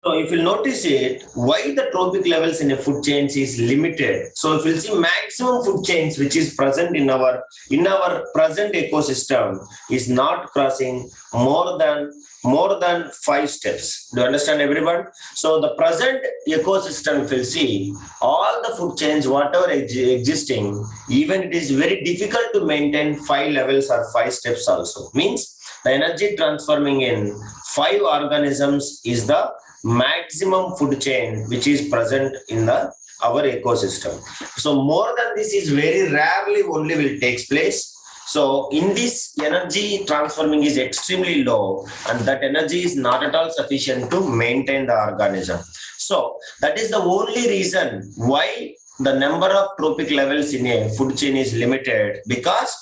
So if you notice it, why the trophic levels in a food chains is limited. So if you see maximum food chains which is present in our present ecosystem is not crossing more than 5 steps. Do you understand, everyone? So the present ecosystem, if you see all the food chains, whatever existing, even it is very difficult to maintain 5 levels or 5 steps also. Means the energy transforming in 5 organisms is the maximum food chain which is present in our ecosystem. So more than this is very rarely only will takes place. So in this, energy transforming is extremely low, and that energy is not at all sufficient to maintain the organism. So that is the only reason why the number of trophic levels in a food chain is limited, because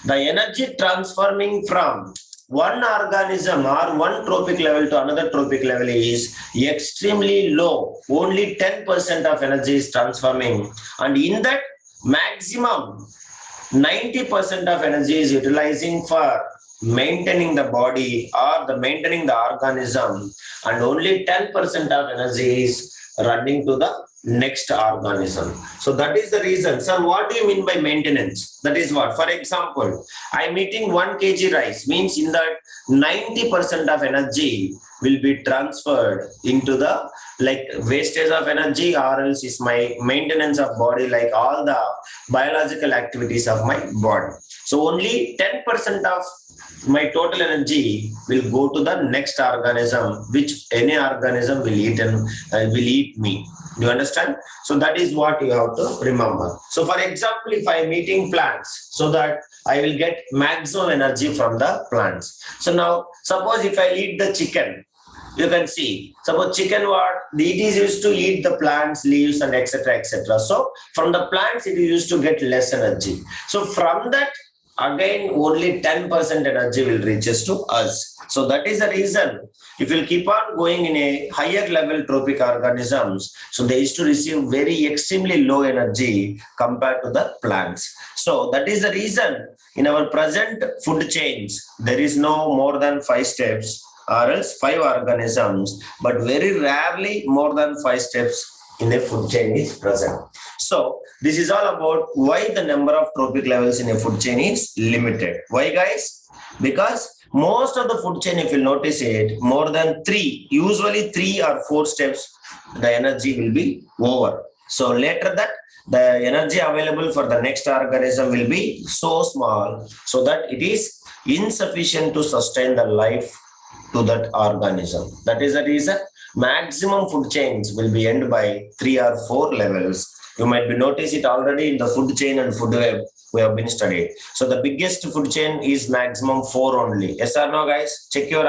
the energy transforming from one organism or one trophic level to another trophic level is extremely low. Only 10% of energy is transforming, and in that maximum 90% of energy is utilizing for maintaining the body or the maintaining the organism, and only 10% of energy is running to the next organism. So that is the reason. So what do you mean by maintenance? That is what, for example, I'm eating 1 kg rice, means in that 90% of energy will be transferred into the like wastage of energy, or else is my maintenance of body, like all the biological activities of my body. So only 10% of my total energy will go to the next organism, which any organism will eat and will eat me. Do you understand? So that is what you have to remember. So for example, if I am eating plants, so that I will get maximum energy from the plants. So now suppose if I eat the chicken, you can see, suppose chicken, what it is used to eat the plants, leaves, and etc. etc. So from the plants it is used to get less energy. So from that, again only 10% energy will reaches to us. So that is the reason, if you keep on going in a higher level trophic organisms, so they used to receive very extremely low energy compared to the plants. So that is the reason in our present food chains there is no more than 5 steps or else 5 organisms, but very rarely more than 5 steps in a food chain is present. So this is all about why the number of trophic levels in a food chain is limited. Why, guys? Because most of the food chain, if you notice it, more than 3, usually 3 or 4 steps, the energy will be over. So later that the energy available for the next organism will be so small, so that it is insufficient to sustain the life to that organism. That is the reason maximum food chains will be end by 3 or 4 levels. You might be notice it already in the food chain and food web we have been studied. So the biggest food chain is maximum 4 only. Yes or no, guys? Check your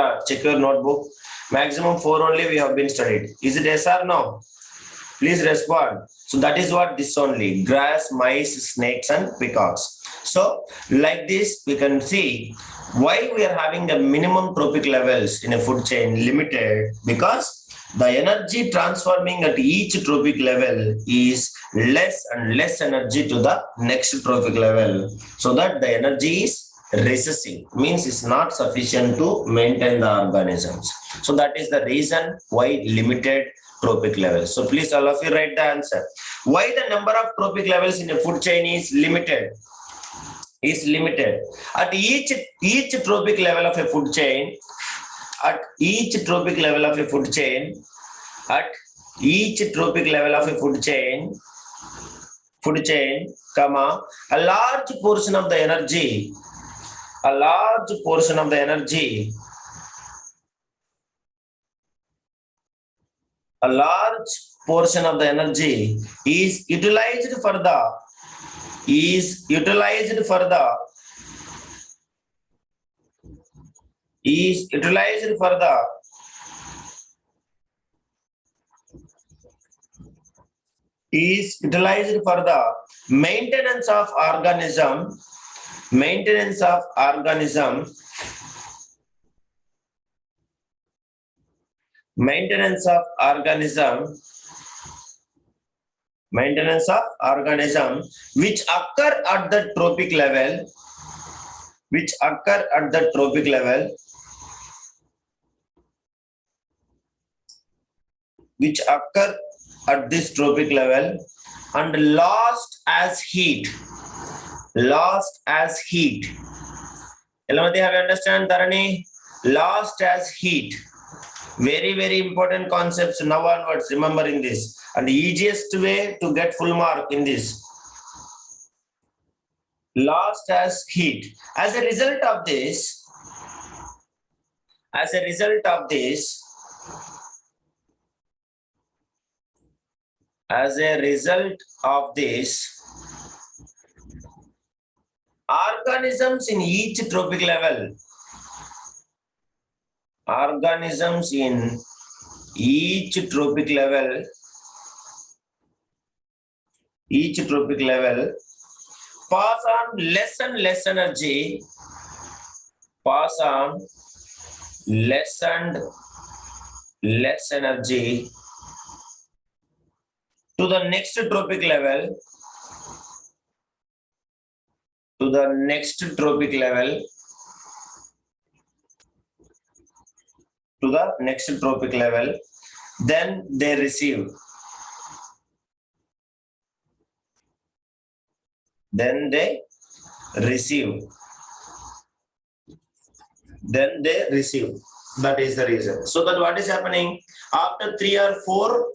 notebook. Maximum 4 only we have been studied. Is it yes or no? Please respond. So that is what this only: grass, mice, snakes, and peacocks. So like this, we can see why we are having the minimum trophic levels in a food chain limited, because the energy transforming at each trophic level is less and less energy to the next trophic level, so that the energy is recessive, means it's not sufficient to maintain the organisms. So that is the reason why limited trophic levels. So please all of you write the answer. Why the number of trophic levels in a food chain is limited? At each trophic level of a food chain, at each trophic level of a food chain, at each trophic level of a food chain, comma, a large portion of the energy, a large portion of the energy is utilized for the is utilized for the maintenance of organism, maintenance of organism which occur at the trophic level, which occur at this trophic level and lost as heat. Lost as heat. Elamati, have you understand, Dharani? Lost as heat. Very, very important concepts now onwards, remembering this. And the easiest way to get full mark in this. Lost as heat. As a result of this, organisms in each trophic level, pass on less and less energy, to the next trophic level, then they receive. Then they receive. That is the reason. So that what is happening after 3 or 4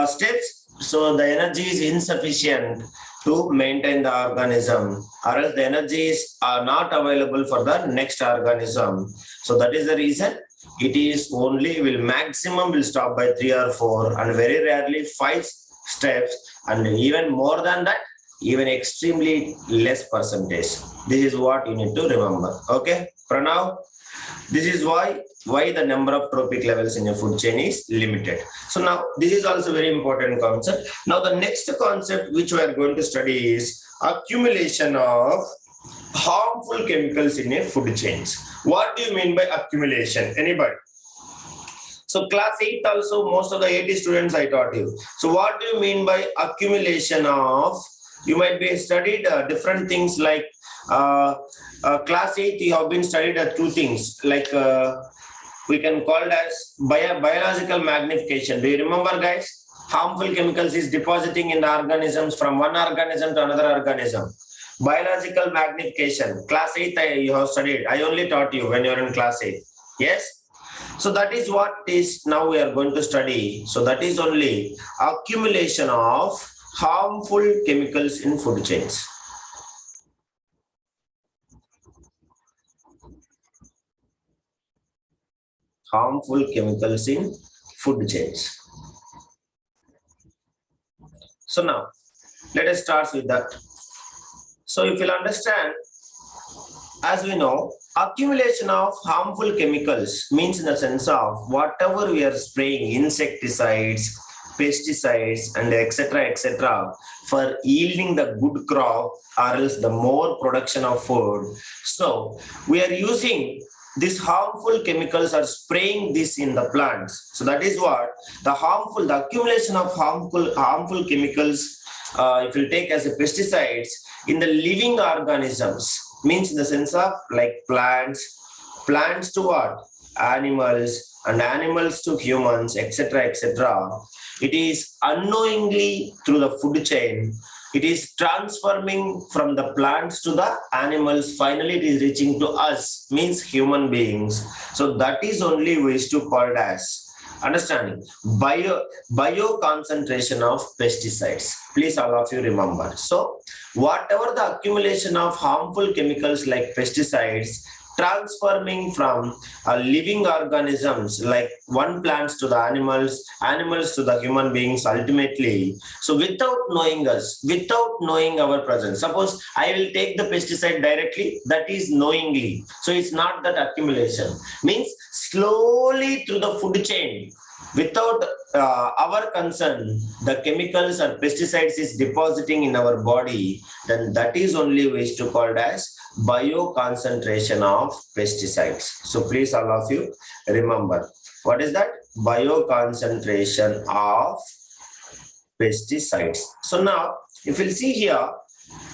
steps, so the energy is insufficient to maintain the organism, or else the energies are not available for the next organism. So that is the reason it is only maximum will stop by 3 or 4, and very rarely 5 steps, and even more than that, even extremely less percentage. This is what you need to remember. Okay, Pranav, this is why the number of trophic levels in a food chain is limited. So now this is also very important concept. Now the next concept which we are going to study is accumulation of harmful chemicals in a food chains. What do you mean by accumulation? Anybody? So class 8 also, most of the 80 students I taught you. So what do you mean by accumulation of? You might be studied different things like class 8 you have been studied 2 things like we can call it as biological magnification. Do you remember, guys? Harmful chemicals is depositing in the organisms from one organism to another organism. Biological magnification, class 8 you have studied. I only taught you when you are in class 8. Yes? So that is what is now we are going to study. So that is only accumulation of harmful chemicals in food chains. Harmful chemicals in food chains. So now, let us start with that. So if you'll understand, as we know, accumulation of harmful chemicals means in the sense of whatever we are spraying, insecticides, pesticides, and etc. for yielding the good crop or else the more production of food. So we are using these harmful chemicals or spraying this in the plants. So that is what the accumulation of harmful chemicals, if you take as a pesticides in the living organisms, means in the sense of like plants to what? Animals, and animals to humans, etc. It is unknowingly through the food chain, it is transforming from the plants to the animals. Finally, it is reaching to us, means human beings. So that is only we used to call it as understanding bio concentration of pesticides. Please, all of you remember. So whatever the accumulation of harmful chemicals like pesticides, transforming from living organisms like one plants to the animals to the human beings ultimately. So without knowing us, without knowing our presence, suppose I will take the pesticide directly, that is knowingly. So it's not that accumulation. Means slowly through the food chain, without our concern, the chemicals or pesticides is depositing in our body, then that is only ways to call it as bio concentration of pesticides. So please, all of you remember, what is that? Bio concentration of pesticides. So now, if we'll see here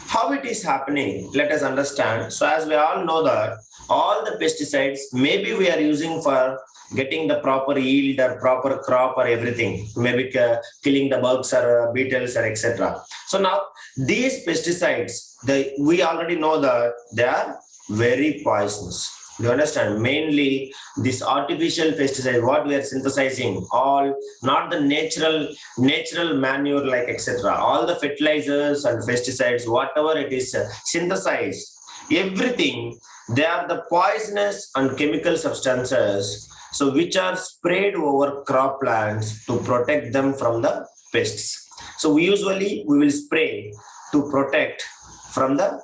how it is happening, let us understand. So as we all know that all the pesticides maybe we are using for getting the proper yield or proper crop or everything, maybe killing the bugs or beetles or etc. So now these pesticides, we already know that they are very poisonous. You understand? Mainly this artificial pesticide, what we are synthesizing, all not the natural manure like etc. All the fertilizers and pesticides, whatever it is synthesized, everything, they are the poisonous and chemical substances, so which are sprayed over crop plants to protect them from the pests. So we will spray to protect from the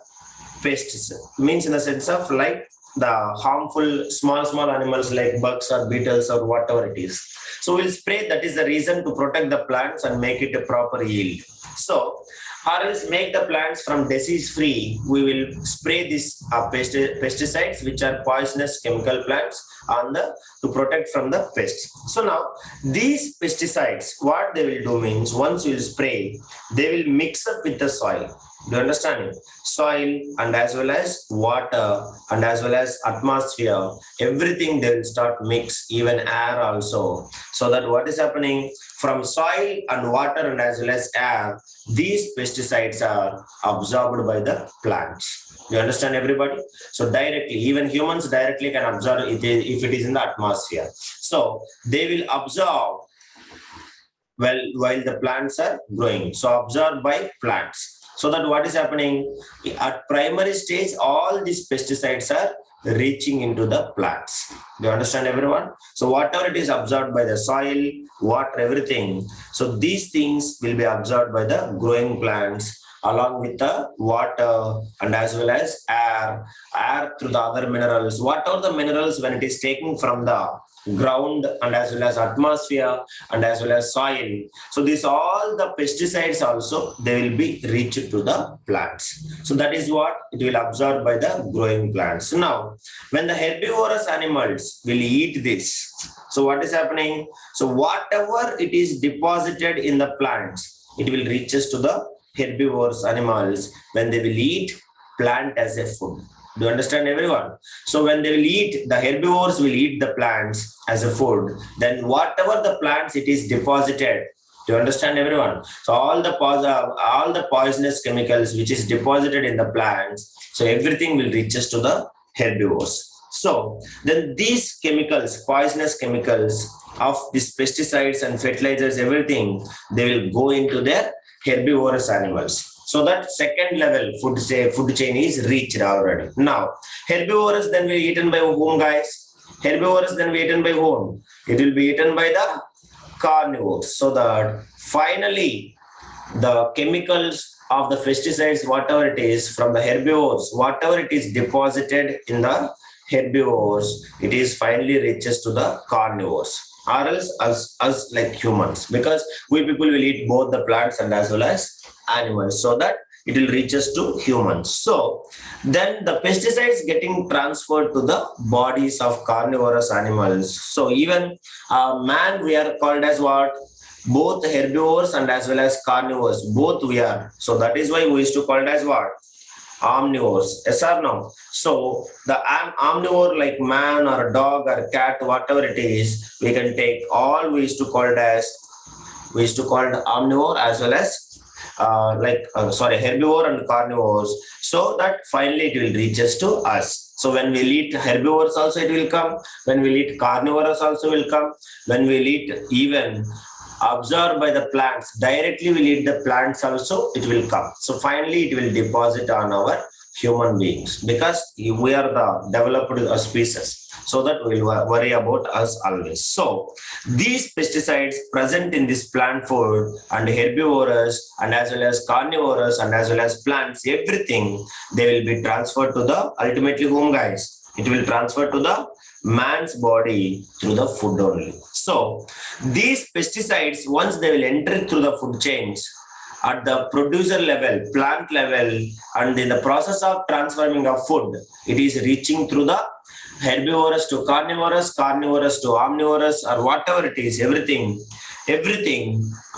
pests, means in the sense of like the harmful small animals like bugs or beetles or whatever it is. So we'll spray, that is the reason, to protect the plants and make it a proper yield. So or else make the plants from disease free, we will spray these pesticides which are poisonous chemical plants on the to protect from the pests. So now these pesticides, what they will do means, once you will spray, they will mix up with the soil. Do you understand it? Soil and as well as water and as well as atmosphere, everything they will start mix, even air also. So that what is happening from soil and water and as well as air, these pesticides are absorbed by the plants. You understand everybody? So directly, even humans directly can absorb it if it is in the atmosphere. So they will absorb while the plants are growing. So absorbed by plants. So that what is happening at primary stage, all these pesticides are reaching into the plants. Do you understand everyone? So whatever it is absorbed by the soil, water, everything. So these things will be absorbed by the growing plants along with the water and as well as air through the other minerals. What are the minerals when it is taken from the ground and as well as atmosphere and as well as soil? So these all the pesticides also, they will be reached to the plants. So that is what it will absorb by the growing plants. Now when the herbivorous animals will eat this, so what is happening? So whatever it is deposited in the plants, it will reaches to the herbivorous animals when they will eat plant as a food. Do you understand everyone? So when they will eat, the herbivores will eat the plants as a food. Then whatever the plants it is deposited, do you understand everyone? So all the poisonous chemicals which is deposited in the plants, so everything will reaches to the herbivores. So then these chemicals, poisonous chemicals of these pesticides and fertilizers, everything, they will go into their herbivorous animals. So that second level food chain is reached already. Now, herbivorous then will be eaten by whom, guys? Herbivorous then will be eaten by whom? It will be eaten by the carnivores. So that finally the chemicals of the pesticides, whatever it is from the herbivores, whatever it is deposited in the herbivores, it is finally reaches to the carnivores, or else us like humans, because we people will eat both the plants and as well as animals, so that it will reach us to humans. So then the pesticides getting transferred to the bodies of carnivorous animals. So even man, we are called as what? Both herbivores and as well as carnivores, both we are. So that is why we used to call it as what? Omnivores. Yes or no? So the omnivore like man or dog or cat, whatever it is, we can take all, we used to call it omnivore as well as herbivore and carnivores, so that finally it will reach us to us. So when we eat herbivores also it will come, when we eat carnivores also will come, when we eat even absorbed by the plants, directly we eat the plants also, it will come. So finally it will deposit on our human beings, because we are the developed species, so that we will worry about us always. So these pesticides present in this plant food and herbivorous and as well as carnivorous and as well as plants, everything, they will be transferred to the ultimately whom, guys? It will transfer to the man's body through the food only. So these pesticides, once they will enter through the food chains at the producer level, plant level, and in the process of transforming of food, it is reaching through the herbivorous to carnivorous, carnivorous to omnivorous, or whatever it is, everything,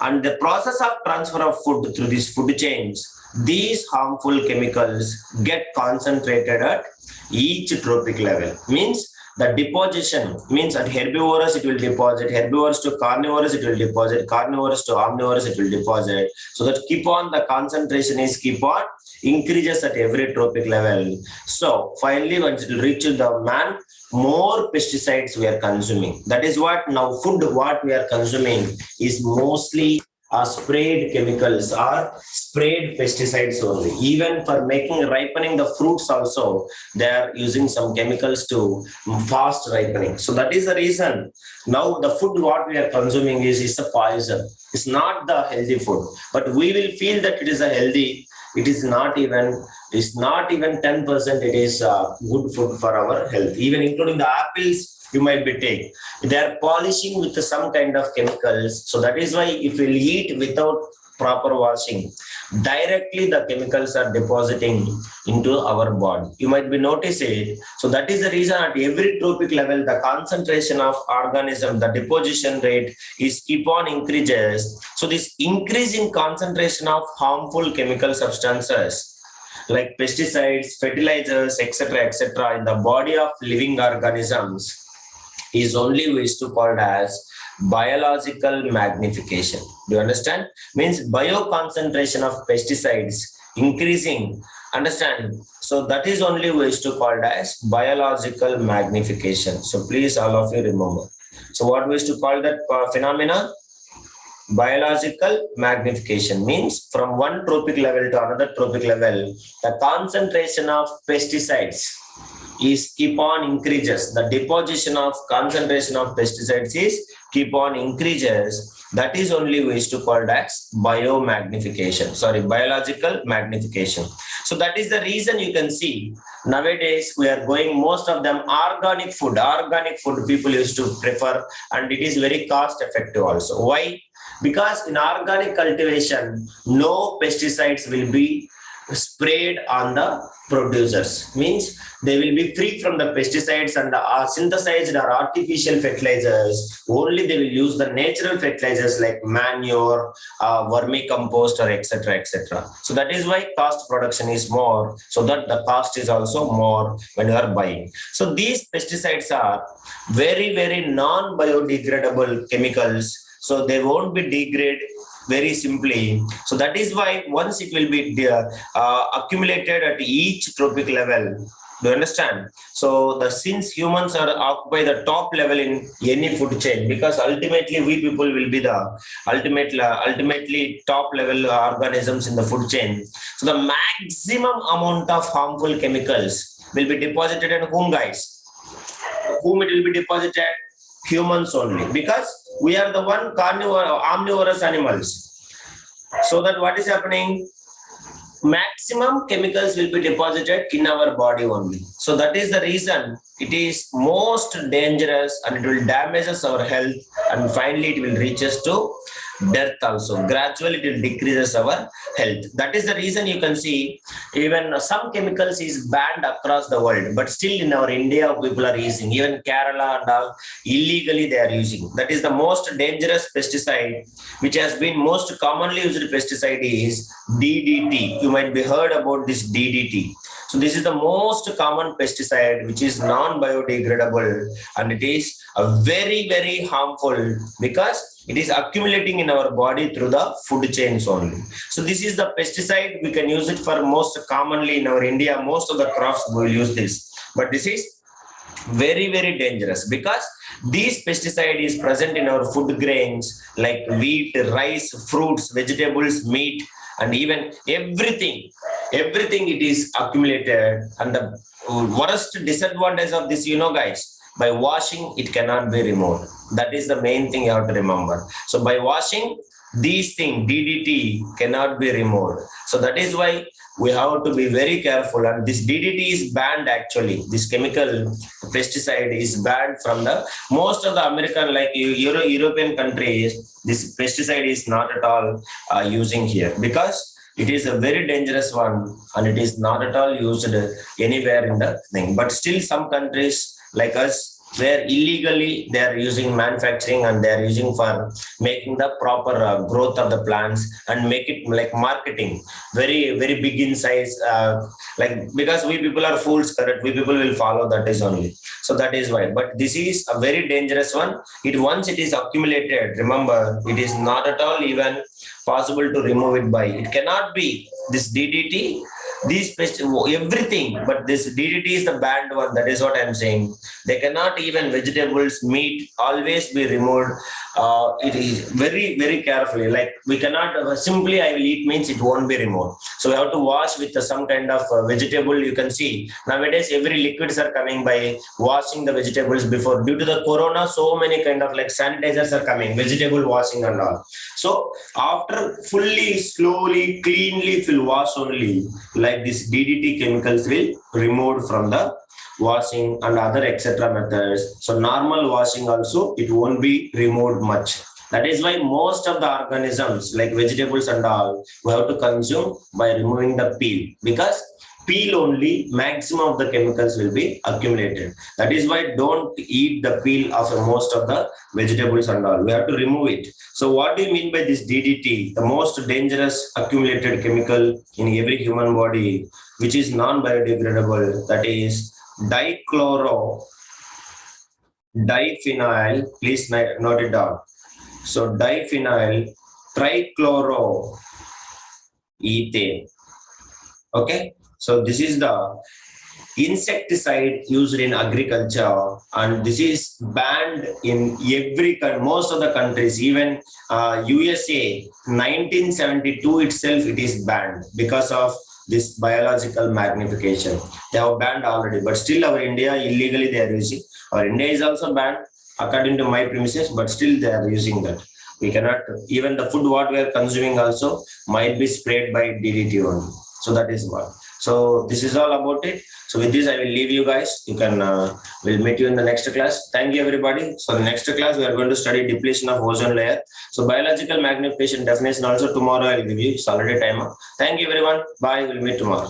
and the process of transfer of food through these food chains, these harmful chemicals get concentrated at each trophic level. Means the deposition means at herbivorous it will deposit, herbivorous to carnivorous it will deposit, carnivorous to omnivorous it will deposit. So that keep on the concentration is keep on increases at every trophic level. So finally, once it will reach the man, more pesticides we are consuming. That is what now food what we are consuming is mostly sprayed chemicals or sprayed pesticides only. Even for making ripening the fruits also, they are using some chemicals to fast ripening. So that is the reason now the food what we are consuming is a poison. It's not the healthy food, but we will feel that it is a healthy. It is not even. It's not even 10%. It is good food for our health. Even including the apples, you might be taking. They are polishing with some kind of chemicals. So that is why if we eat without proper washing, directly the chemicals are depositing into our body. You might be noticing. So that is the reason at every trophic level, the concentration of organism, the deposition rate is keep on increases. So this increase in concentration of harmful chemical substances like pesticides, fertilizers, etc., in the body of living organisms is only used to called as biological magnification. Do you understand? Means bioconcentration of pesticides increasing. Understand? So that is only used to called as biological magnification. So please all of you remember. So what we used to call that phenomena? Biological magnification means from one trophic level to another trophic level, the concentration of pesticides is keep on increases. The deposition of concentration of pesticides is keep on increases. That is only we used to call as biomagnification. Sorry, biological magnification. So that is the reason you can see nowadays we are going most of them organic food. Organic food people used to prefer, and it is very cost effective also. Why? Because in organic cultivation, no pesticides will be sprayed on the producers. Means they will be free from the pesticides and the synthesized or artificial fertilizers. Only they will use the natural fertilizers like manure, vermicompost, or etc. So that is why cost production is more. So that the cost is also more when you are buying. So these pesticides are very non-biodegradable chemicals. So they won't be degraded very simply. So that is why once it will be accumulated at each trophic level. Do you understand? So since humans are occupy the top level in any food chain, because ultimately we people will be the ultimately top level organisms in the food chain. So the maximum amount of harmful chemicals will be deposited in whom, guys? Whom it will be deposited? Humans only, because we are the one carnivore or omnivorous animals. So that what is happening? Maximum chemicals will be deposited in our body only. So that is the reason it is most dangerous, and it will damage us our health, and finally it will reach us to death also. Gradually it will decreases our health. That is the reason you can see even some chemicals is banned across the world, but still in our India people are using. Even Kerala and all illegally they are using. That is the most dangerous pesticide, which has been most commonly used pesticide is DDT. You might be heard about this DDT. So this is the most common pesticide which is non-biodegradable, and it is very harmful because it is accumulating in our body through the food chains only. So this is the pesticide. We can use it for most commonly in our India. Most of the crops will use this. But this is very dangerous because this pesticide is present in our food grains like wheat, rice, fruits, vegetables, meat, and even everything it is accumulated. And the worst disadvantage of this, guys, by washing it cannot be removed. That is the main thing you have to remember. So by washing these things, DDT cannot be removed. So that is why we have to be very careful. And this DDT is banned actually. This chemical pesticide is banned from the most of the American, like European countries. This pesticide is not at all using here because it is a very dangerous one, and it is not at all used anywhere in the thing. But still some countries like us, where illegally they are using manufacturing and they are using for making the proper growth of the plants and make it like marketing very very big in size, like because we people are fools, correct? We people will follow that is only. So that is why. But this is a very dangerous one. It once it is accumulated, remember, it is not at all even possible to remove it by. It cannot be this DDT, these pest, everything. But this DDT is the banned one. That is what I'm saying. They cannot even vegetables, meat always be removed. It is very very carefully. Like we cannot simply I will eat means it won't be removed. So we have to wash with some kind of vegetable. You can see nowadays every liquids are coming by washing the vegetables before. Due to the corona, so many kind of like sanitizers are coming, vegetable washing and all. So after fully, slowly, cleanly, if you wash only, like this DDT chemicals will removed from the washing and other etc. methods. So normal washing also it won't be removed much. That is why most of the organisms like vegetables and all we have to consume by removing the peel, because peel only maximum of the chemicals will be accumulated. That is why don't eat the peel of most of the vegetables and all. We have to remove it. So what do you mean by this DDT? The most dangerous accumulated chemical in every human body, which is non-biodegradable, that is diphenyl, please note it down. So diphenyl trichloroethane. Okay. So this is the insecticide used in agriculture, and this is banned in most of the countries. Even USA 1972 itself it is banned because of this biological magnification. They have banned already, but still our India illegally they are using. Our India is also banned according to my premises, but still they are using that. We cannot, even the food what we are consuming also might be sprayed by DDT only. So that is what. So this is all about it. So with this, I will leave you guys. You can, we'll meet you in the next class. Thank you, everybody. So the next class, we are going to study depletion of ozone layer. So biological magnification definition also tomorrow I'll give you. It's already time up. Thank you, everyone. Bye. We'll meet tomorrow.